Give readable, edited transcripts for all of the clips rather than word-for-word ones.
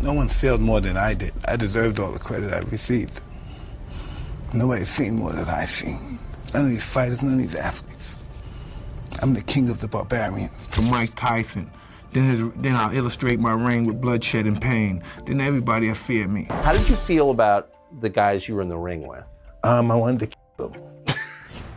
No one failed more than I did. I deserved all the credit I received. Nobody's seen more than I've seen. None of these fighters, none of these athletes. I'm the king of the barbarians. From Mike Tyson. Then I'll illustrate my reign with bloodshed and pain. Then everybody will fear me. How did you feel about the guys you were in the ring with? I wanted to kill them.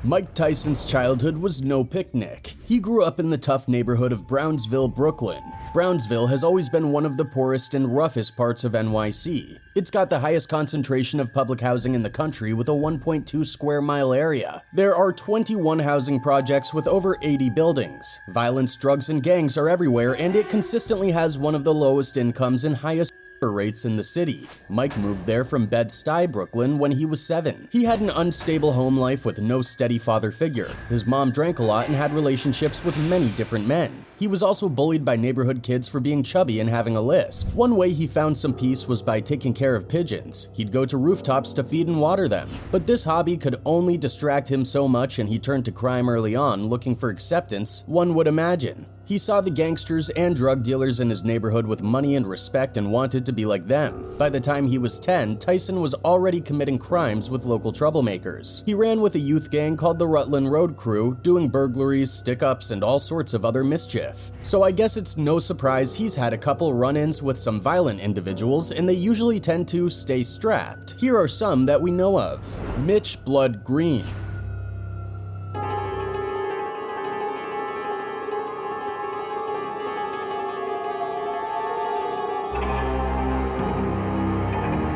Mike Tyson's childhood was no picnic. He grew up in the tough neighborhood of Brownsville, Brooklyn. Brownsville has always been one of the poorest and roughest parts of NYC. It's got the highest concentration of public housing in the country with a 1.2 square mile area. There are 21 housing projects with over 80 buildings. Violence, drugs, and gangs are everywhere, and it consistently has one of the lowest incomes and highest rates in the city. Mike moved there from Bed-Stuy, Brooklyn when he was 7. He had an unstable home life with no steady father figure. His mom drank a lot and had relationships with many different men. He was also bullied by neighborhood kids for being chubby and having a lisp. One way he found some peace was by taking care of pigeons. He'd go to rooftops to feed and water them. But this hobby could only distract him so much, and he turned to crime early on, looking for acceptance, one would imagine. He saw the gangsters and drug dealers in his neighborhood with money and respect and wanted to be like them. By the time he was 10, Tyson was already committing crimes with local troublemakers. He ran with a youth gang called the Rutland Road Crew, doing burglaries, stick-ups, and all sorts of other mischief. So I guess it's no surprise he's had a couple run-ins with some violent individuals, and they usually tend to stay strapped. Here are some that we know of. Mitch Blood Green.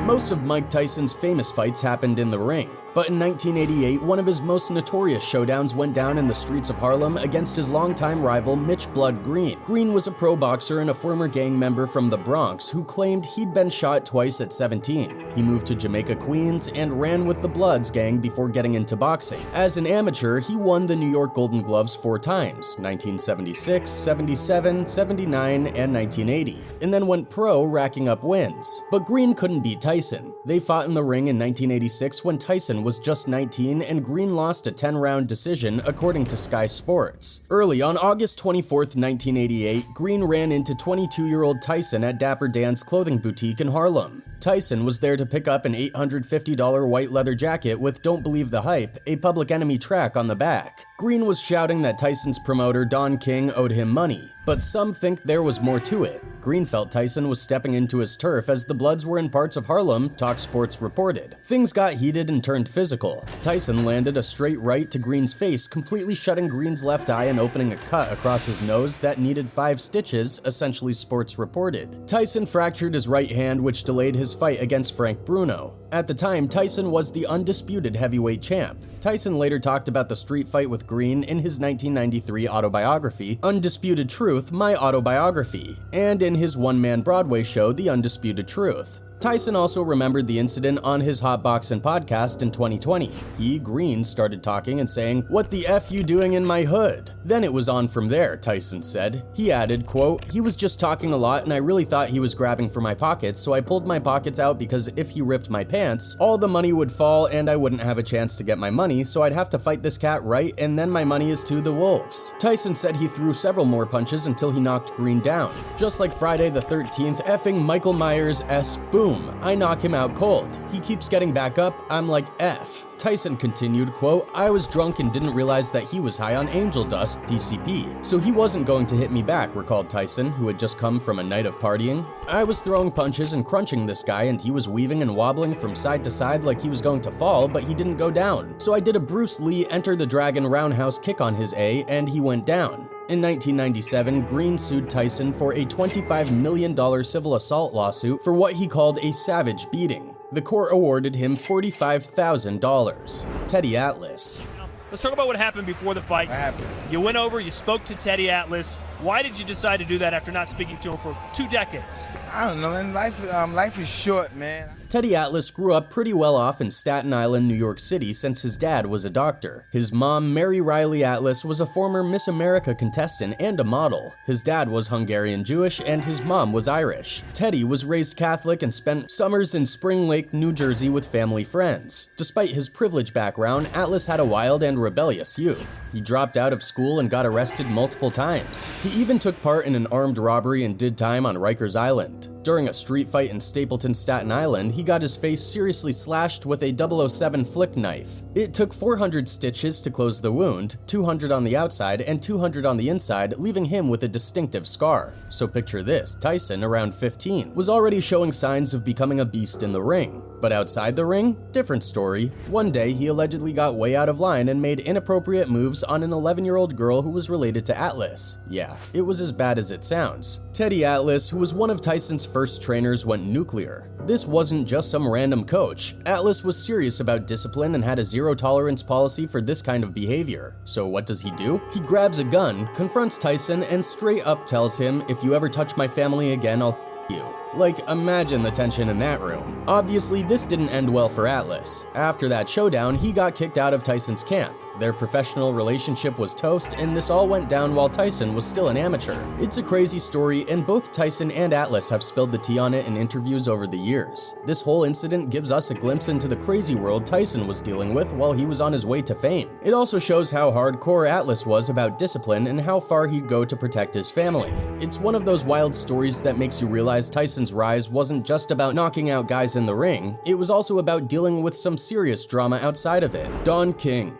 Most of Mike Tyson's famous fights happened in the ring, but in 1988, one of his most notorious showdowns went down in the streets of Harlem against his longtime rival Mitch Blood Green. Green was a pro boxer and a former gang member from the Bronx who claimed he'd been shot twice at 17. He moved to Jamaica, Queens, and ran with the Bloods gang before getting into boxing. As an amateur, he won the New York Golden Gloves 4 times, 1976, 77, 79, and 1980, and then went pro, racking up wins. But Green couldn't beat Tyson. They fought in the ring in 1986 when Tyson was just 19 and Green lost a 10-round decision according to Sky Sports. Early on August 24th, 1988, Green ran into 22-year-old Tyson at Dapper Dan's clothing boutique in Harlem. Tyson was there to pick up an $850 white leather jacket with "Don't Believe the Hype," a Public Enemy track on the back. Green was shouting that Tyson's promoter Don King owed him money, but some think there was more to it. Green felt Tyson was stepping into his turf as the Bloods were in parts of Harlem, Talk Sports reported. Things got heated and turned physical. Tyson landed a straight right to Green's face, completely shutting Green's left eye and opening a cut across his nose that needed 5 stitches, essentially Sports reported. Tyson fractured his right hand, which delayed his fight against Frank Bruno. At the time, Tyson was the undisputed heavyweight champ. Tyson later talked about the street fight with Green in his 1993 autobiography, Undisputed Truth, My Autobiography, and in his one-man Broadway show, The Undisputed Truth. Tyson also remembered the incident on his Hotboxin' podcast in 2020. He, Green, started talking and saying, "What the F you doing in my hood?" Then it was on from there, Tyson said. He added, quote, "He was just talking a lot and I really thought he was grabbing for my pockets, so I pulled my pockets out because if he ripped my pants, all the money would fall and I wouldn't have a chance to get my money, so I'd have to fight this cat right and then my money is to the wolves." Tyson said he threw several more punches until he knocked Green down. Just like Friday the 13th, effing Michael Myers-esque boom. I knock him out cold. He keeps getting back up, I'm like F. Tyson continued, quote, "I was drunk and didn't realize that he was high on angel dust, PCP, so he wasn't going to hit me back," recalled Tyson, who had just come from a night of partying. "I was throwing punches and crunching this guy and he was weaving and wobbling from side to side like he was going to fall, but he didn't go down. So I did a Bruce Lee Enter the Dragon roundhouse kick on his A and he went down." In 1997, Green sued Tyson for a $25 million civil assault lawsuit for what he called a savage beating. The court awarded him $45,000. Teddy Atlas. Let's talk about what happened before the fight. What happened? You went over, you spoke to Teddy Atlas. Why did you decide to do that after not speaking to him for 2 decades? I don't know, man. Life is short, man. Teddy Atlas grew up pretty well off in Staten Island, New York City since his dad was a doctor. His mom, Mary Riley Atlas, was a former Miss America contestant and a model. His dad was Hungarian Jewish and his mom was Irish. Teddy was raised Catholic and spent summers in Spring Lake, New Jersey with family friends. Despite his privileged background, Atlas had a wild and rebellious youth. He dropped out of school and got arrested multiple times. He even took part in an armed robbery and did time on Rikers Island. During a street fight in Stapleton, Staten Island, he got his face seriously slashed with a 007 flick knife. It took 400 stitches to close the wound, 200 on the outside and 200 on the inside, leaving him with a distinctive scar. So picture this, Tyson, around 15, was already showing signs of becoming a beast in the ring. But outside the ring, different story. One day, he allegedly got way out of line and made inappropriate moves on an 11-year-old girl who was related to Atlas. Yeah, it was as bad as it sounds. Teddy Atlas, who was one of Tyson's first trainers, went nuclear. This wasn't just some random coach. Atlas was serious about discipline and had a zero-tolerance policy for this kind of behavior. So what does he do? He grabs a gun, confronts Tyson, and straight up tells him, "If you ever touch my family again, I'll you." Like, imagine the tension in that room. Obviously, this didn't end well for Atlas. After that showdown, he got kicked out of Tyson's camp. Their professional relationship was toast, and this all went down while Tyson was still an amateur. It's a crazy story, and both Tyson and Atlas have spilled the tea on it in interviews over the years. This whole incident gives us a glimpse into the crazy world Tyson was dealing with while he was on his way to fame. It also shows how hardcore Atlas was about discipline and how far he'd go to protect his family. It's one of those wild stories that makes you realize Tyson's rise wasn't just about knocking out guys in the ring, it was also about dealing with some serious drama outside of it. Don King.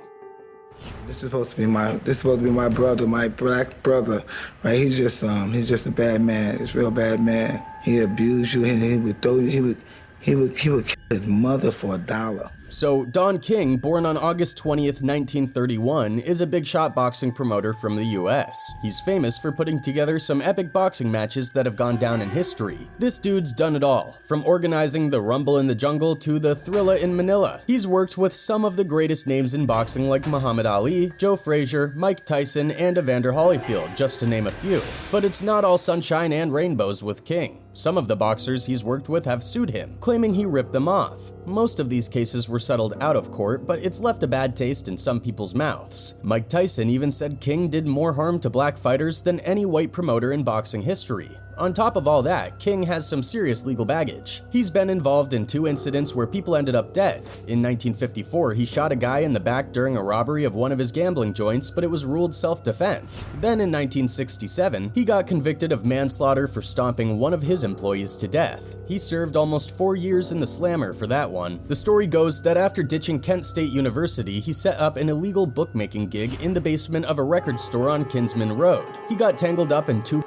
This is supposed to be my brother, my black brother, right? He's just a bad man. He's a real bad man. He abused you, and he would throw you. He would kill his mother for $1. So, Don King, born on August 20th, 1931, is a big shot boxing promoter from the US. He's famous for putting together some epic boxing matches that have gone down in history. This dude's done it all, from organizing the Rumble in the Jungle to the Thrilla in Manila. He's worked with some of the greatest names in boxing like Muhammad Ali, Joe Frazier, Mike Tyson, and Evander Holyfield, just to name a few. But it's not all sunshine and rainbows with King. Some of the boxers he's worked with have sued him, claiming he ripped them off. Most of these cases were settled out of court, but it's left a bad taste in some people's mouths. Mike Tyson even said King did more harm to black fighters than any white promoter in boxing history. On top of all that, King has some serious legal baggage. He's been involved in 2 incidents where people ended up dead. In 1954, he shot a guy in the back during a robbery of one of his gambling joints, but it was ruled self-defense. Then in 1967, he got convicted of manslaughter for stomping one of his employees to death. He served almost 4 years in the slammer for that one. The story goes that after ditching Kent State University, he set up an illegal bookmaking gig in the basement of a record store on Kinsman Road. He got tangled up in 2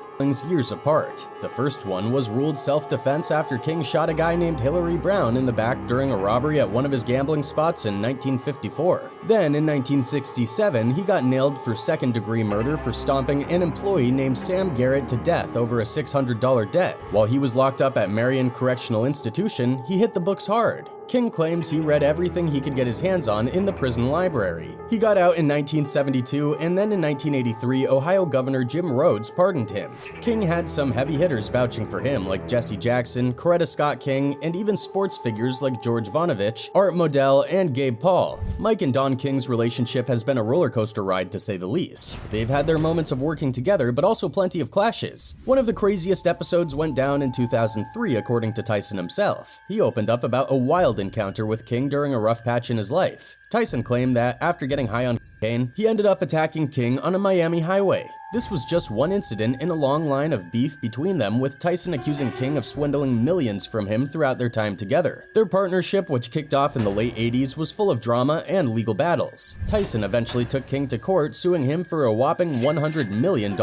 years apart. The first one was ruled self-defense after King shot a guy named Hillary Brown in the back during a robbery at one of his gambling spots in 1954. Then in 1967, he got nailed for second-degree murder for stomping an employee named Sam Garrett to death over a $600 debt. While he was locked up at Marion Correctional Institution, he hit the books hard. King claims he read everything he could get his hands on in the prison library. He got out in 1972, and then in 1983, Ohio Governor Jim Rhodes pardoned him. King had some heavy hitters vouching for him like Jesse Jackson, Coretta Scott King, and even sports figures like George Vonovich, Art Modell, and Gabe Paul. Mike and Don King's relationship has been a roller coaster ride to say the least. They've had their moments of working together, but also plenty of clashes. One of the craziest episodes went down in 2003, according to Tyson himself. He opened up about a wild encounter with King during a rough patch in his life. Tyson claimed that after getting high on cocaine, he ended up attacking King on a Miami highway. This was just one incident in a long line of beef between them, with Tyson accusing King of swindling millions from him throughout their time together. Their partnership, which kicked off in the late 80s, was full of drama and legal battles. Tyson eventually took King to court, suing him for a whopping $100 million,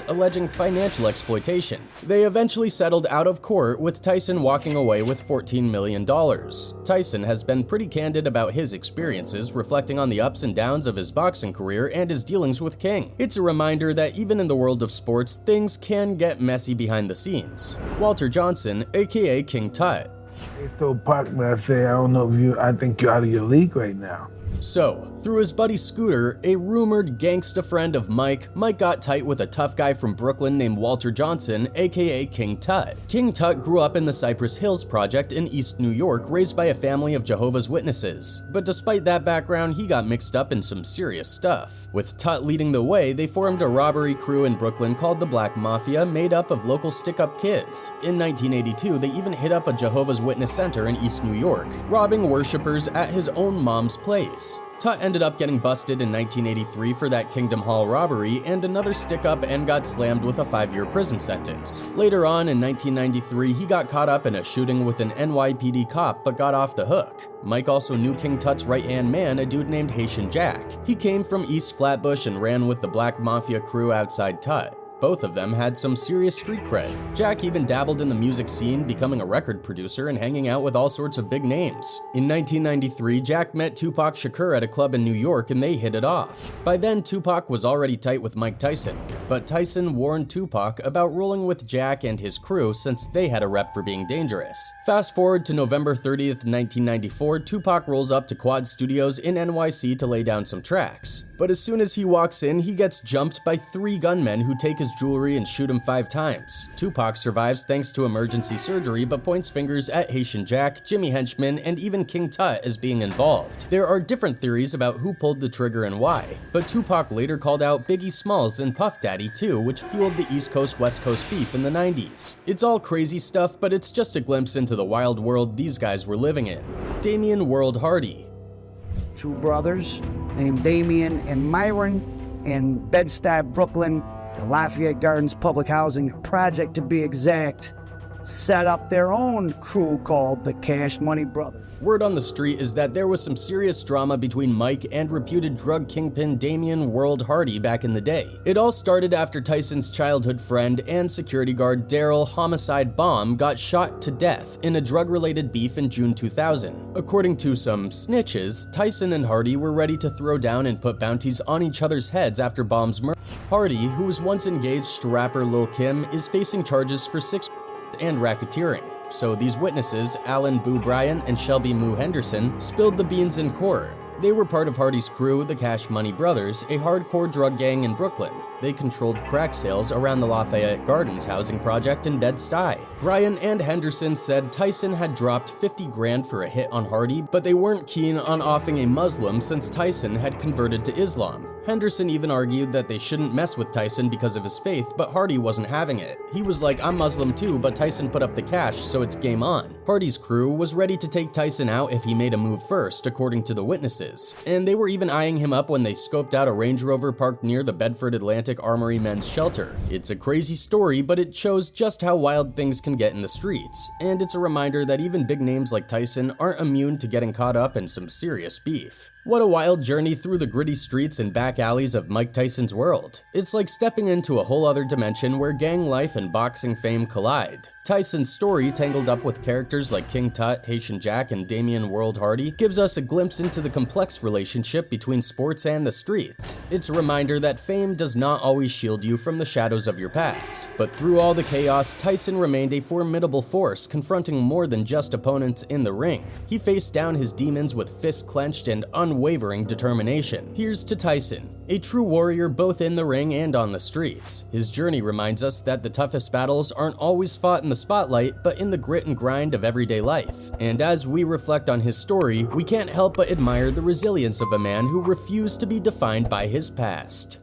alleging financial exploitation. They eventually settled out of court, with Tyson walking away with $14 million. Tyson has been pretty candid about his experiences, reflecting on the ups and downs of his boxing career and his dealings with King. It's a reminder that even in the world of sports, things can get messy behind the scenes. Walter Johnson, aka King Tut. They so parked me, I say, I think you're out of your league right now. So, through his buddy Scooter, a rumored gangsta friend of Mike got tight with a tough guy from Brooklyn named Walter Johnson, aka King Tut. King Tut grew up in the Cypress Hills Project in East New York, raised by a family of Jehovah's Witnesses. But despite that background, he got mixed up in some serious stuff. With Tut leading the way, they formed a robbery crew in Brooklyn called the Black Mafia, made up of local stick-up kids. In 1982, they even hit up a Jehovah's Witness center in East New York, robbing worshippers at his own mom's place. fights. Tut ended up getting busted in 1983 for that Kingdom Hall robbery and another stick-up and got slammed with a 5-year prison sentence. Later on in 1993, he got caught up in a shooting with an NYPD cop but got off the hook. Mike also knew King Tut's right-hand man, a dude named Haitian Jack. He came from East Flatbush and ran with the Black Mafia crew outside Tut. Both of them had some serious street cred. Jack even dabbled in the music scene, becoming a record producer and hanging out with all sorts of big names. In 1993, Jack met Tupac Shakur at a club in New York and they hit it off. By then, Tupac was already tight with Mike Tyson, but Tyson warned Tupac about rolling with Jack and his crew since they had a rep for being dangerous. Fast forward to November 30th, 1994, Tupac rolls up to Quad Studios in NYC to lay down some tracks. But as soon as he walks in, he gets jumped by 3 gunmen who take his jewelry and shoot him 5 times. Tupac survives thanks to emergency surgery but points fingers at Haitian Jack, Jimmy Henchman, and even King Tut as being involved. There are different theories about who pulled the trigger and why, but Tupac later called out Biggie Smalls and Puff Daddy too, which fueled the East Coast-West Coast beef in the 90s. It's all crazy stuff, but it's just a glimpse into the wild world these guys were living in. Damen World Hardy. 2 brothers named Damien and Myron in Bed-Stuy, Brooklyn, the Lafayette Gardens Public Housing Project to be exact, set up their own crew called the Cash Money Brothers. Word on the street is that there was some serious drama between Mike and reputed drug kingpin Damen World Hardy back in the day. It all started after Tyson's childhood friend and security guard Daryl Homicide Bomb got shot to death in a drug-related beef in June 2000. According to some snitches, Tyson and Hardy were ready to throw down and put bounties on each other's heads after Bomb's murder. Hardy, who was once engaged to rapper Lil Kim, is facing charges for 6 and racketeering. So these witnesses, Alan Boo Bryan and Shelby Moo Henderson, spilled the beans in court. They were part of Hardy's crew, the Cash Money Brothers, a hardcore drug gang in Brooklyn. They controlled crack sales around the Lafayette Gardens housing project in Bed-Stuy. Bryan and Henderson said Tyson had dropped 50 grand for a hit on Hardy, but they weren't keen on offing a Muslim since Tyson had converted to Islam. Henderson even argued that they shouldn't mess with Tyson because of his faith, but Hardy wasn't having it. He was like, I'm Muslim too, but Tyson put up the cash, so it's game on. Hardy's crew was ready to take Tyson out if he made a move first, according to the witnesses. And they were even eyeing him up when they scoped out a Range Rover parked near the Bedford Atlantic Armory Men's Shelter. It's a crazy story, but it shows just how wild things can get in the streets. And it's a reminder that even big names like Tyson aren't immune to getting caught up in some serious beef. What a wild journey through the gritty streets and back alleys of Mike Tyson's world. It's like stepping into a whole other dimension where gang life and boxing fame collide. Tyson's story, tangled up with characters like King Tut, Haitian Jack, and Damen World Hardy, gives us a glimpse into the complex relationship between sports and the streets. It's a reminder that fame does not always shield you from the shadows of your past. But through all the chaos, Tyson remained a formidable force, confronting more than just opponents in the ring. He faced down his demons with fists clenched and unwavering determination. Here's to Tyson, a true warrior both in the ring and on the streets. His journey reminds us that the toughest battles aren't always fought in the spotlight, but in the grit and grind of everyday life. And as we reflect on his story, we can't help but admire the resilience of a man who refused to be defined by his past.